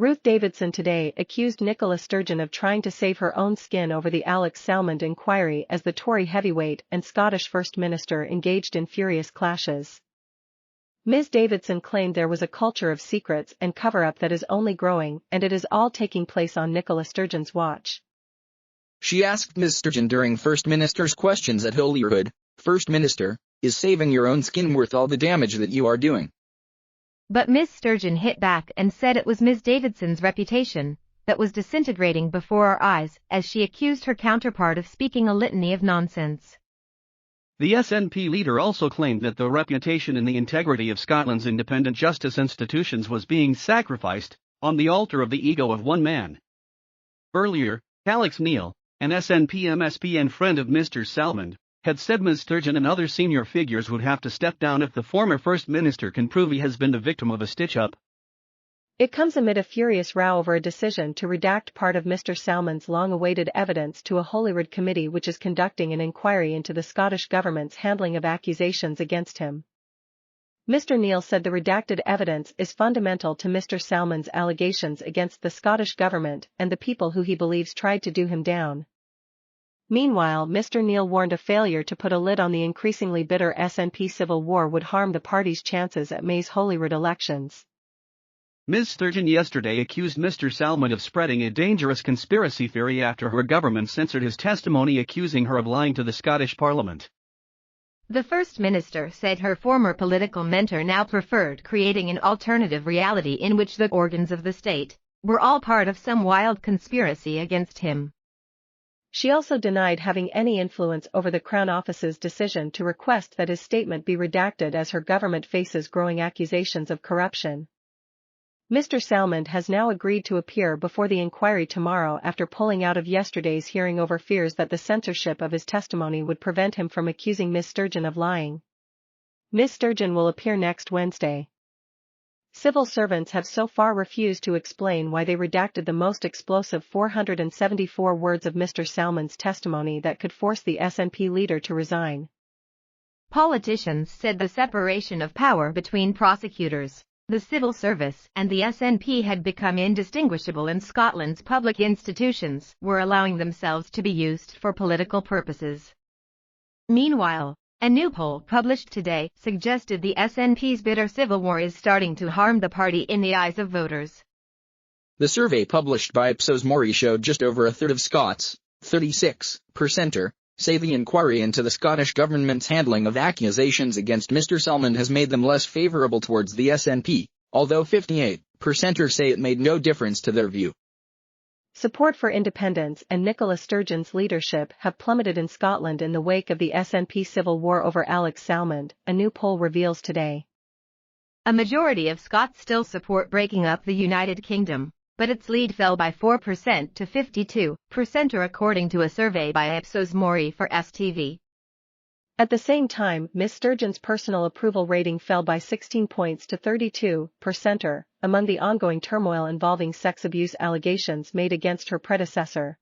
Ruth Davidson today accused Nicola Sturgeon of trying to save her own skin over the Alex Salmond inquiry as the Tory heavyweight and Scottish First Minister engaged in furious clashes. Ms Davidson claimed there was a culture of secrets and cover-up that is only growing, and it is all taking place on Nicola Sturgeon's watch. She asked Ms Sturgeon during First Minister's questions at Holyrood, "First Minister, is saving your own skin worth all the damage that you are doing?" But Ms Sturgeon hit back and said it was Ms Davidson's reputation that was disintegrating before our eyes, as she accused her counterpart of speaking a litany of nonsense. The SNP leader also claimed that the reputation and the integrity of Scotland's independent justice institutions was being sacrificed on the altar of the ego of one man. Earlier, Alex Neil, an SNP MSP and friend of Mr Salmond, had said Ms Sturgeon and other senior figures would have to step down if the former First Minister can prove he has been the victim of a stitch-up. It comes amid a furious row over a decision to redact part of Mr Salmond's long-awaited evidence to a Holyrood committee which is conducting an inquiry into the Scottish Government's handling of accusations against him. Mr Neil said the redacted evidence is fundamental to Mr Salmond's allegations against the Scottish Government and the people who he believes tried to do him down. Meanwhile, Mr Neil warned a failure to put a lid on the increasingly bitter SNP civil war would harm the party's chances at May's Holyrood elections. Ms Sturgeon yesterday accused Mr Salmond of spreading a dangerous conspiracy theory after her government censored his testimony, accusing her of lying to the Scottish Parliament. The First Minister said her former political mentor now preferred creating an alternative reality in which the organs of the state were all part of some wild conspiracy against him. She also denied having any influence over the Crown Office's decision to request that his statement be redacted as her government faces growing accusations of corruption. Mr Salmond has now agreed to appear before the inquiry tomorrow after pulling out of yesterday's hearing over fears that the censorship of his testimony would prevent him from accusing Ms Sturgeon of lying. Ms Sturgeon will appear next Wednesday. Civil servants have so far refused to explain why they redacted the most explosive 474 words of Mr Salmond's testimony that could force the SNP leader to resign. Politicians said the separation of power between prosecutors, the civil service, and the SNP had become indistinguishable in Scotland's public institutions, were allowing themselves to be used for political purposes. Meanwhile, a new poll published today suggested the SNP's bitter civil war is starting to harm the party in the eyes of voters. The survey published by Ipsos Mori showed just over a third of Scots, 36%, say the inquiry into the Scottish Government's handling of accusations against Mr Salmond has made them less favourable towards the SNP, although 58% say it made no difference to their view. Support for independence and Nicola Sturgeon's leadership have plummeted in Scotland in the wake of the SNP civil war over Alex Salmond, a new poll reveals today. A majority of Scots still support breaking up the United Kingdom, but its lead fell by 4% to 52%, according to a survey by Ipsos Mori for STV. At the same time, Ms Sturgeon's personal approval rating fell by 16 points to 32%, among the ongoing turmoil involving sex abuse allegations made against her predecessor.